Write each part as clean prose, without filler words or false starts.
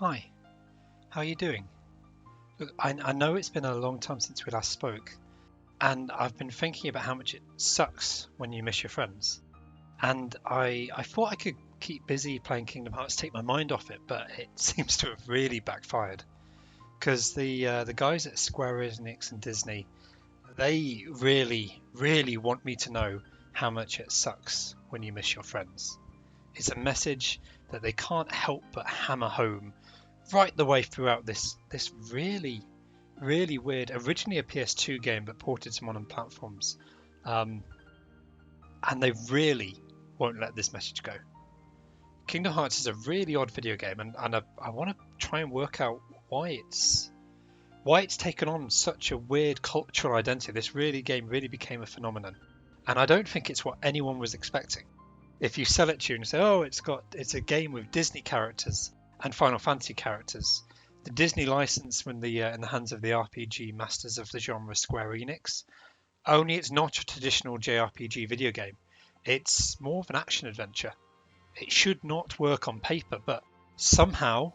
Hi, how are you doing? Look, I know it's been a long time since we last spoke, and I've been thinking about how much it sucks when you miss your friends. And I thought I could keep busy playing Kingdom Hearts, take my mind off it, but it seems to have really backfired. Because the guys at Square Enix and Disney, they really want me to know how much it sucks when you miss your friends. It's a message that they can't help but hammer home right the way throughout this really weird, originally a PS2 game but ported to modern platforms, um, and they really won't let this message go. Kingdom Hearts is a really odd video game, and I want to try and work out why it's taken on such a weird cultural identity. This game really became a phenomenon, and I don't think it's what anyone was expecting. If you sell it to you and say, "Oh, it's a game with Disney characters and Final Fantasy characters," the Disney license when in the hands of the RPG masters of the genre Square Enix. Only it's not a traditional JRPG video game. It's more of an action adventure. It should not work on paper, but somehow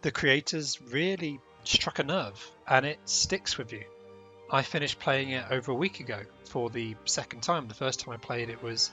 the creators really struck a nerve and it sticks with you. I finished playing it over a week ago for the second time. The first time I played it was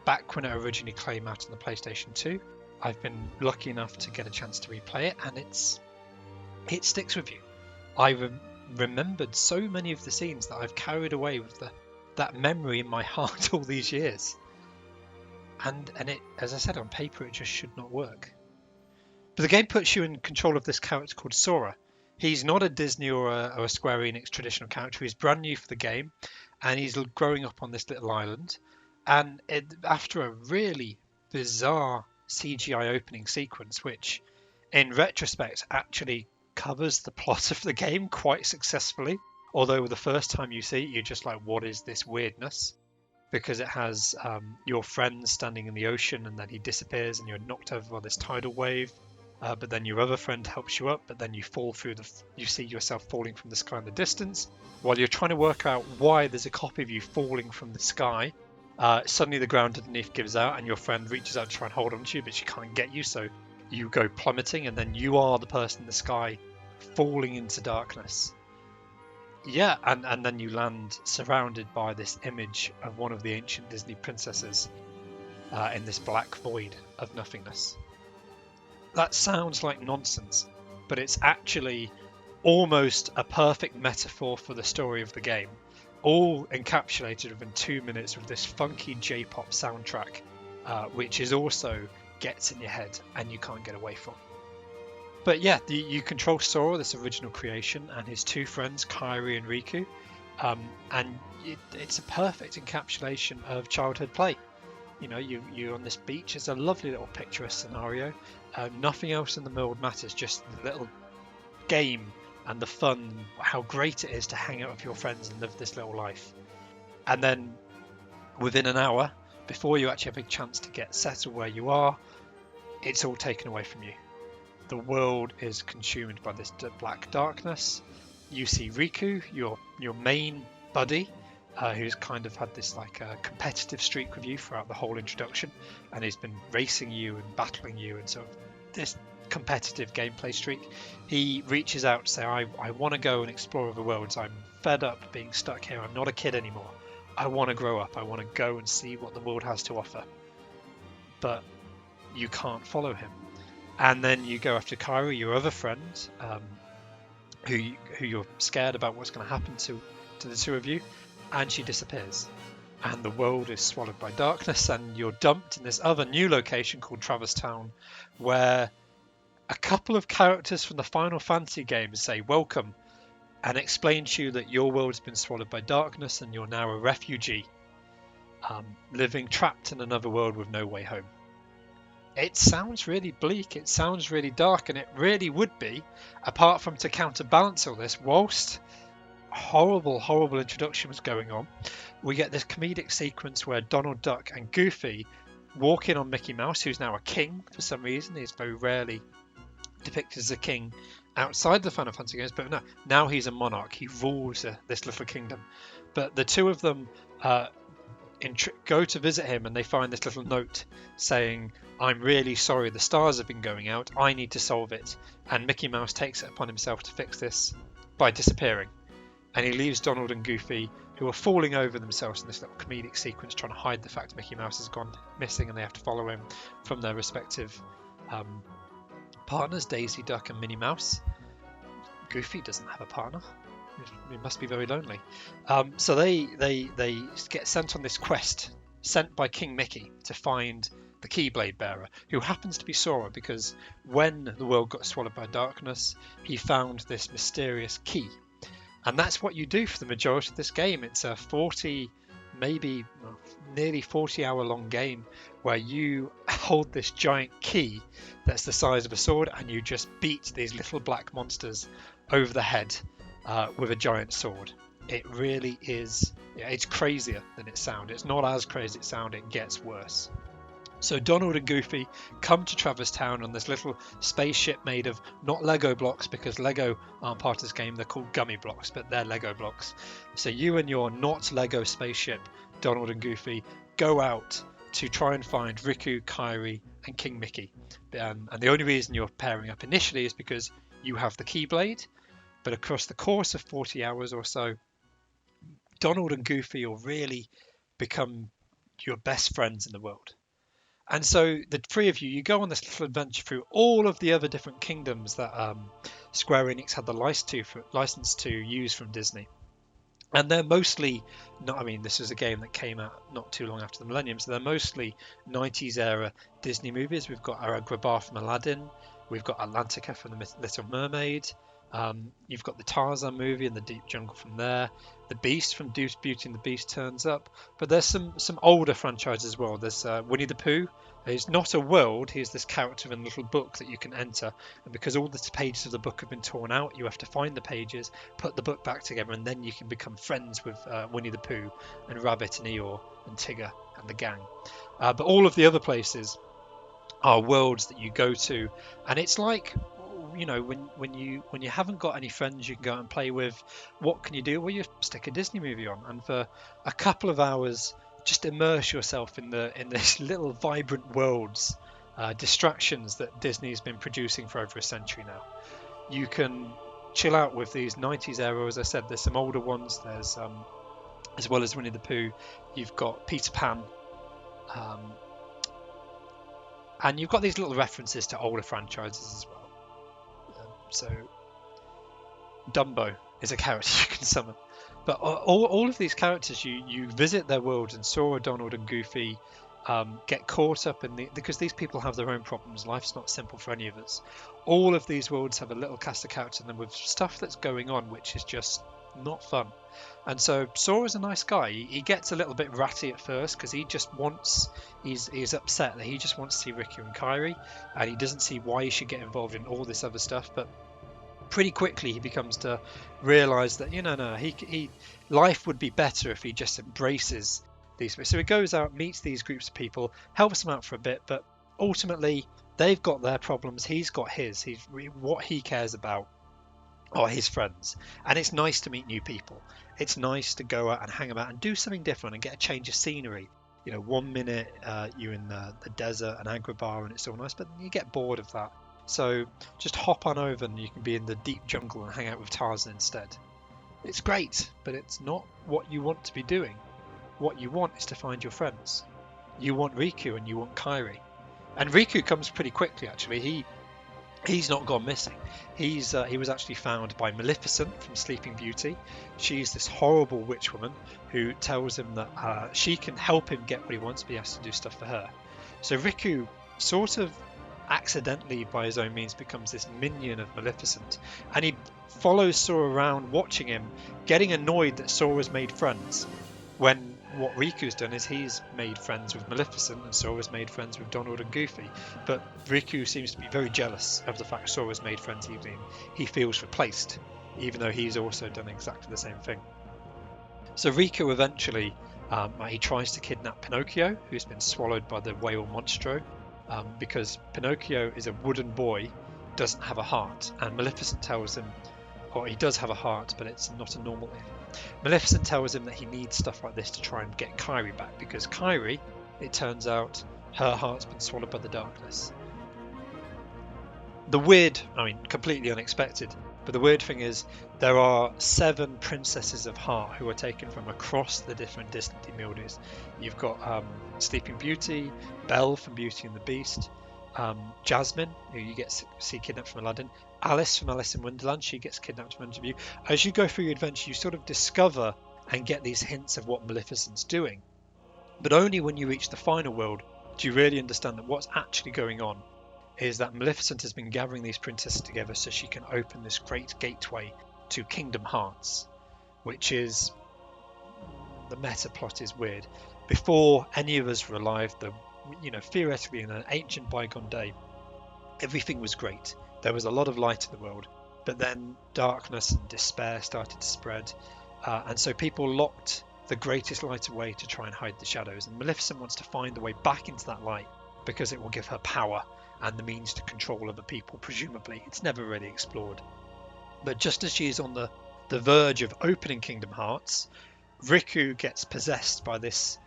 back when it originally came out on the PlayStation 2. I've been lucky enough to get a chance to replay it, and it sticks with you. I remembered so many of the scenes that I've carried away with that memory in my heart all these years. And it, as I said, on paper it just should not work. But the game puts you in control of this character called Sora. He's not a Disney or a Square Enix traditional character. He's brand new for the game, and he's growing up on this little island. And after a really bizarre CGI opening sequence, which in retrospect actually covers the plot of the game quite successfully, although the first time you see it, you're just like, what is this weirdness? Because it has your friend standing in the ocean and then he disappears and you're knocked over by this tidal wave. But then your other friend helps you up, but then you fall you see yourself falling from the sky in the distance. While you're trying to work out why there's a copy of you falling from the sky, suddenly the ground underneath gives out and your friend reaches out to try and hold on to you, but she can't get you, so you go plummeting and then you are the person in the sky falling into darkness. Yeah, and then you land surrounded by this image of one of the ancient Disney princesses in this black void of nothingness. That sounds like nonsense, but it's actually almost a perfect metaphor for the story of the game, all encapsulated within 2 minutes with this funky J-pop soundtrack, which is also gets in your head and you can't get away from. But yeah, you control Sora, this original creation, and his two friends, Kairi and Riku, and it's a perfect encapsulation of childhood play. You know, you're on this beach. It's a lovely little picturesque scenario. Nothing else in the world matters, just the little game and the fun, how great it is to hang out with your friends and live this little life. And then within an hour, before you actually have a chance to get settled where you are, it's all taken away from you. The world is consumed by this black darkness. You see Riku, your main buddy, who's kind of had this like competitive streak with you throughout the whole introduction, and he's been racing you and battling you, and so this competitive gameplay streak. He reaches out to say, I want to go and explore other worlds. I'm fed up being stuck here. I'm not a kid anymore. I want to grow up. I want to go and see what the world has to offer. But you can't follow him. And then you go after Kairi, your other friend, who you're scared about what's going to happen to the two of you, and she disappears. And the world is swallowed by darkness, and you're dumped in this other new location called Traverse Town, where a couple of characters from the Final Fantasy games say welcome, and explain to you that your world has been swallowed by darkness, and you're now a refugee, living trapped in another world with no way home. It sounds really bleak, it sounds really dark, and it really would be, apart from to counterbalance all this, whilst horrible introduction was going on, we get this comedic sequence where Donald Duck and Goofy walk in on Mickey Mouse, who's now a king for some reason. He's very rarely depicted as a king outside the Final Fantasy games, but no, now he's a monarch. He rules this little kingdom. But the two of them go to visit him, and they find this little note saying, "I'm really sorry, the stars have been going out. I need to solve it." And Mickey Mouse takes it upon himself to fix this by disappearing. And he leaves Donald and Goofy, who are falling over themselves in this little comedic sequence, trying to hide the fact Mickey Mouse has gone missing, and they have to follow him from their respective partners, Daisy Duck and Minnie Mouse. Goofy doesn't have a partner. He must be very lonely. So they get sent on this quest, sent by King Mickey to find the Keyblade bearer, who happens to be Sora, because when the world got swallowed by darkness, he found this mysterious key. And that's what you do for the majority of this game. It's a 40, maybe nearly 40-hour long game where you hold this giant key that's the size of a sword, and you just beat these little black monsters over the head with a giant sword. It really is, it's crazier than it sounds. It's not as crazy as it sounds, it gets worse. So Donald and Goofy come to Traverse Town on this little spaceship made of not Lego blocks, because Lego aren't part of this game. They're called gummy blocks, but they're Lego blocks. So you and your not Lego spaceship, Donald and Goofy, go out to try and find Riku, Kairi, and King Mickey. And the only reason you're pairing up initially is because you have the Keyblade. But across the course of 40 hours or so, Donald and Goofy will really become your best friends in the world. And so the three of you go on this little adventure through all of the other different kingdoms that Square Enix had the license to use from Disney. And they're mostly not, this is a game that came out not too long after the Millennium, so they're mostly 90s era Disney movies. We've got Agrabah from Aladdin, we've got Atlantica from The Little Mermaid, you've got the Tarzan movie and the Deep Jungle from there. The Beast from Beauty and the Beast turns up, but there's some older franchises as well. There's Winnie the Pooh. He's not a world, he's this character in a little book that you can enter, and because all the pages of the book have been torn out, you have to find the pages, put the book back together, and then you can become friends with Winnie the Pooh and Rabbit and Eeyore and Tigger and the gang. But all of the other places are worlds that you go to, and it's like, when you haven't got any friends you can go out and play with, what can you do? Well, you stick a Disney movie on, and for a couple of hours just immerse yourself in this little vibrant worlds, distractions that Disney's been producing for over a century now. You can chill out with these 90s era. As I said, there's some older ones. There's as well as Winnie the Pooh, you've got Peter Pan, and you've got these little references to older franchises as well. So Dumbo is a character you can summon. But all of these characters, you visit their worlds, and Sora, Donald, and Goofy get caught up because these people have their own problems. Life's not simple for any of us. All of these worlds have a little cast of characters in them with stuff that's going on, which is just not fun. And so Sora's a nice guy. He gets a little bit ratty at first because he's upset that he just wants to see Riku and Kairi, and he doesn't see why he should get involved in all this other stuff. But pretty quickly he becomes to realize that life would be better if he just embraces these. So he goes out, meets these groups of people, helps them out for a bit, but ultimately they've got their problems, he's got his. What he cares about are his friends, and it's nice to meet new people. It's nice to go out and hang about and do something different and get a change of scenery. 1 minute you're in the desert and Agrabah and it's all nice, but you get bored of that. So just hop on over and you can be in the deep jungle and hang out with Tarzan instead. It's great, but it's not what you want to be doing. What you want is to find your friends. You want Riku and you want Kairi. And Riku comes pretty quickly, actually. He's not gone missing. He was actually found by Maleficent from Sleeping Beauty. She's this horrible witch woman who tells him that she can help him get what he wants, but he has to do stuff for her. So Riku sort of accidentally, by his own means, becomes this minion of Maleficent, and he follows Sora around, watching him, getting annoyed that Sora's made friends, when what Riku's done is he's made friends with Maleficent and Sora's made friends with Donald and Goofy. But Riku seems to be very jealous of the fact Sora's made friends. He feels replaced, even though he's also done exactly the same thing. So Riku eventually he tries to kidnap Pinocchio, who's been swallowed by the whale Monstro, because Pinocchio is a wooden boy, doesn't have a heart, and Maleficent tells him, or he does have a heart, but it's not a normal Maleficent tells him that he needs stuff like this to try and get Kyrie back, because Kyrie, it turns out, her heart's been swallowed by the darkness. The weird, completely unexpected, but the weird thing is there are 7 princesses of heart who are taken from across the different Disney movies. You've got Sleeping Beauty, Belle from Beauty and the Beast, Jasmine, who you get to see kidnapped from Aladdin, Alice from Alice in Wonderland, she gets kidnapped from Interview. As you go through your adventure, you sort of discover and get these hints of what Maleficent's doing. But only when you reach the final world do you really understand that what's actually going on is that Maleficent has been gathering these princesses together so she can open this great gateway to Kingdom Hearts, which is, the meta plot is weird. Before any of us were alive, theoretically in an ancient bygone day, everything was great. There was a lot of light in the world, but then darkness and despair started to spread, and so people locked the greatest light away to try and hide the shadows. And Maleficent wants to find the way back into that light because it will give her power and the means to control other people, presumably. It's never really explored. But just as she is on the verge of opening Kingdom Hearts, Riku gets possessed by this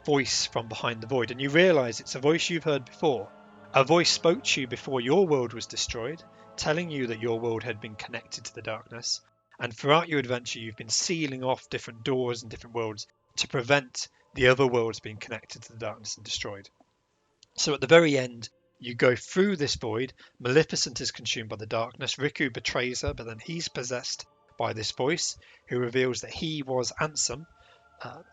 voice from behind the void, and you realise it's a voice you've heard before. A voice spoke to you before your world was destroyed, telling you that your world had been connected to the darkness, and throughout your adventure you've been sealing off different doors and different worlds to prevent the other worlds being connected to the darkness and destroyed. So at the very end, you go through this void. Maleficent is consumed by the darkness. Riku betrays her, but then he's possessed by this voice, who reveals that he was Ansem.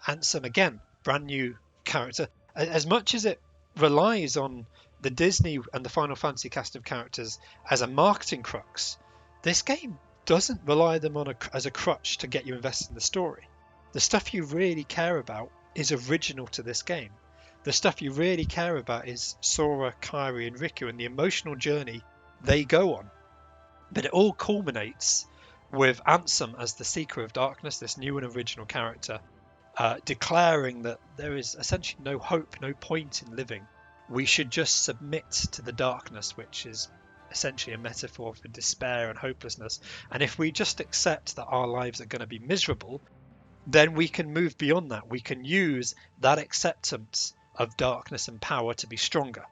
Ansem, again, brand new character. As much as it relies on the Disney and the Final Fantasy cast of characters as a marketing crux, this game doesn't rely them on as a crutch to get you invested in the story. The stuff you really care about is original to this game. The stuff you really care about is Sora, Kairi and Riku and the emotional journey they go on. But it all culminates with Ansem as the Seeker of Darkness, this new and original character, declaring that there is essentially no hope, no point in living. We should just submit to the darkness, which is essentially a metaphor for despair and hopelessness. And if we just accept that our lives are going to be miserable, then we can move beyond that. We can use that acceptance of darkness and power to be stronger.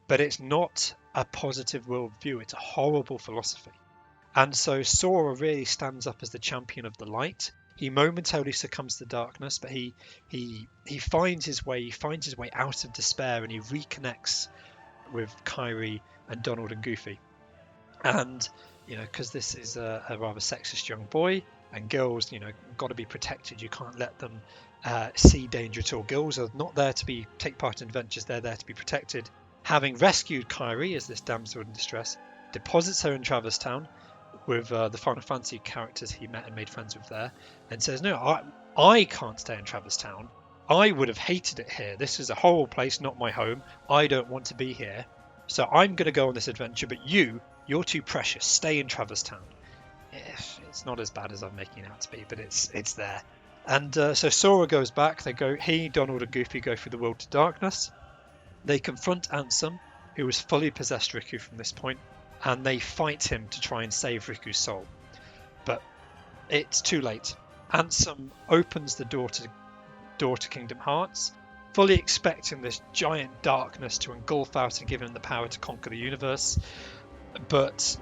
But it's not a positive worldview, it's a horrible philosophy. And so Sora really stands up as the champion of the light. He momentarily succumbs to darkness, but he finds his way out of despair, and he reconnects with Kairi and Donald and Goofy. And because this is a rather sexist young boy, and girls got to be protected, you can't let them see danger at all. Girls are not there to take part in adventures, they're there to be protected. Having rescued Kairi as this damsel in distress, deposits her in Traverse Town with the Final Fantasy characters he met and made friends with there, and says, no, I can't stay in Traverse Town. I would have hated it here. This is a horrible place, not my home. I don't want to be here. So I'm going to go on this adventure, but you're too precious. Stay in Traverse Town. It's not as bad as I'm making it out to be, but it's there. And so Sora goes back. He, Donald and Goofy go through the world to darkness. They confront Ansem, who has fully possessed Riku from this point, and they fight him to try and save Riku's soul. But it's too late. Ansem opens the door to Kingdom Hearts, fully expecting this giant darkness to engulf out and give him the power to conquer the universe. But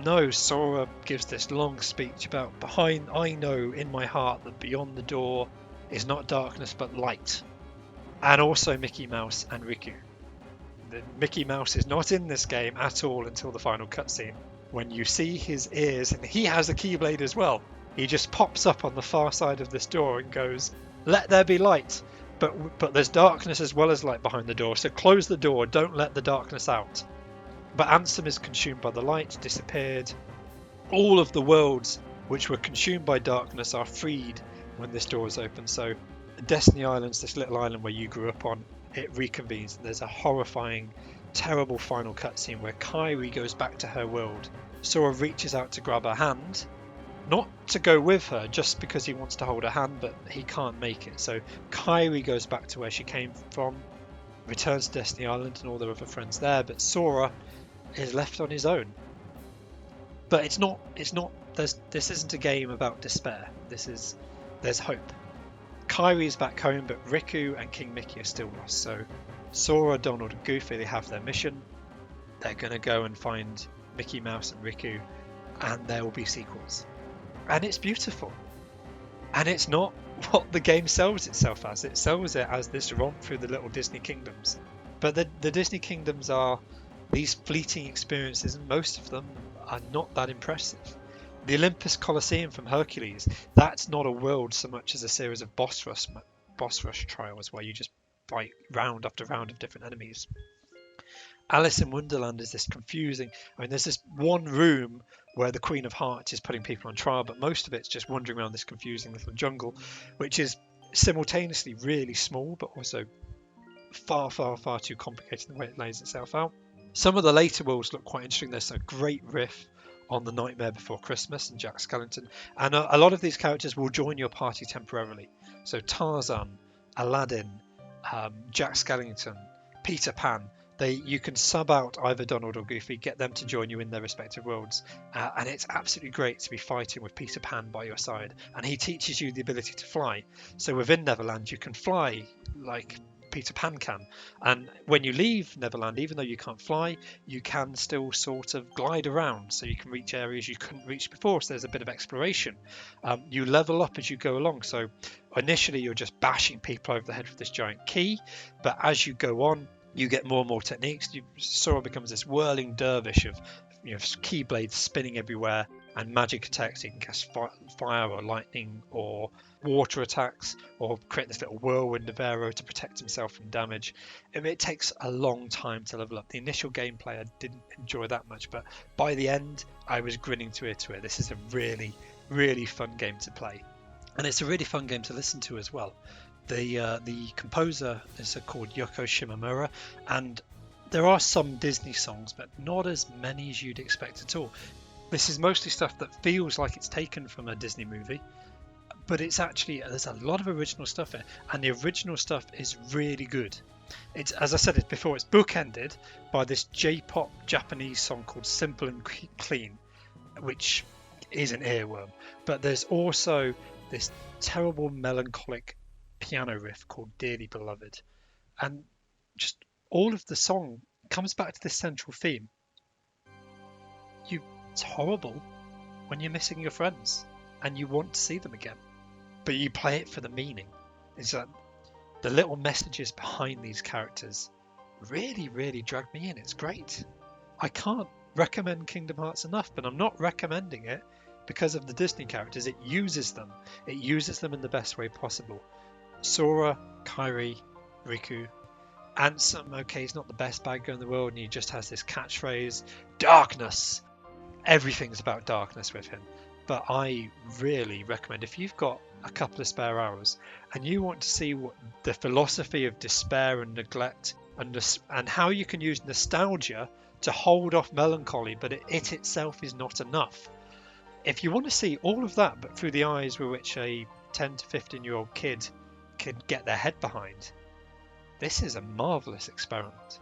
no, Sora gives this long speech about I know in my heart that beyond the door is not darkness but light. And also Mickey Mouse and Riku. Mickey Mouse is not in this game at all until the final cutscene, when you see his ears, and he has a Keyblade as well. He just pops up on the far side of this door and goes, "Let there be light." But there's darkness as well as light behind the door, so close the door, don't let the darkness out. But Ansem is consumed by the light, disappeared. All of the worlds which were consumed by darkness are freed when this door is open. So Destiny Islands, this little island where you grew up on, it reconvenes. There's a horrifying, terrible final cutscene where Kairi goes back to her world. Sora reaches out to grab her hand, not to go with her, just because he wants to hold her hand, but he can't make it. So Kairi goes back to where she came from, returns to Destiny Island and all their other friends there, but Sora is left on his own. But it's not this isn't a game about despair. There's hope. Kyrie's back home, but Riku and King Mickey are still lost. So Sora, Donald, and Goofy, they have their mission. They're going to go and find Mickey Mouse and Riku, and there will be sequels. And it's beautiful. And it's not what the game sells itself as. It sells it as this romp through the little Disney kingdoms. But the Disney kingdoms are these fleeting experiences, and most of them are not that impressive. The Olympus Colosseum from Hercules, that's not a world so much as a series of boss rush trials where you just fight round after round of different enemies. Alice in Wonderland is this confusing. I mean, there's this one room where the Queen of Hearts is putting people on trial, but most of it's just wandering around this confusing little jungle, which is simultaneously really small, but also far, far, far too complicated in the way it lays itself out. Some of the later worlds look quite interesting. There's a great riff on The Nightmare Before Christmas and Jack Skellington, and a lot of these characters will join your party temporarily. So Tarzan, Aladdin, Jack Skellington, Peter Pan, you can sub out either Donald or Goofy, get them to join you in their respective worlds, and it's absolutely great to be fighting with Peter Pan by your side, and he teaches you the ability to fly. So within Neverland you can fly like Peter Pan can, and when you leave Neverland, even though you can't fly, you can still sort of glide around, so you can reach areas you couldn't reach before. So there's a bit of exploration. You level up as you go along, so initially you're just bashing people over the head with this giant key, but as you go on you get more and more techniques. Sora becomes this whirling dervish of keyblades spinning everywhere and magic attacks. You can cast fire or lightning or water attacks, or create this little whirlwind of arrow to protect himself from damage. It takes a long time to level up. The initial gameplay I didn't enjoy that much, but by the end I was grinning to ear to ear. This is a really, really fun game to play, and it's a really fun game to listen to as well. The composer is called Yoko Shimomura, and there are some Disney songs, but not as many as you'd expect at all. This is mostly stuff that feels like it's taken from a Disney movie, but it's actually, there's a lot of original stuff in it, and the original stuff is really good. It's, as I said it before, it's bookended by this J-pop Japanese song called Simple and Clean, which is an earworm, but there's also this terrible melancholic piano riff called Dearly Beloved, and just all of the song comes back to this central theme. It's horrible when you're missing your friends and you want to see them again, but you play it for the meaning. It's that the little messages behind these characters really, really drag me in. It's great. I can't recommend Kingdom Hearts enough, but I'm not recommending it because of the Disney characters. It uses them in the best way possible. Sora, Kairi, Riku, Ansem, okay, he's not the best bad guy in the world, and he just has this catchphrase, darkness. Everything's about darkness with him. But I really recommend, if you've got a couple of spare hours and you want to see what the philosophy of despair and neglect and how you can use nostalgia to hold off melancholy, but it itself is not enough. If you want to see all of that, but through the eyes with which a 10 to 15-year-old kid can get their head behind, this is a marvellous experiment.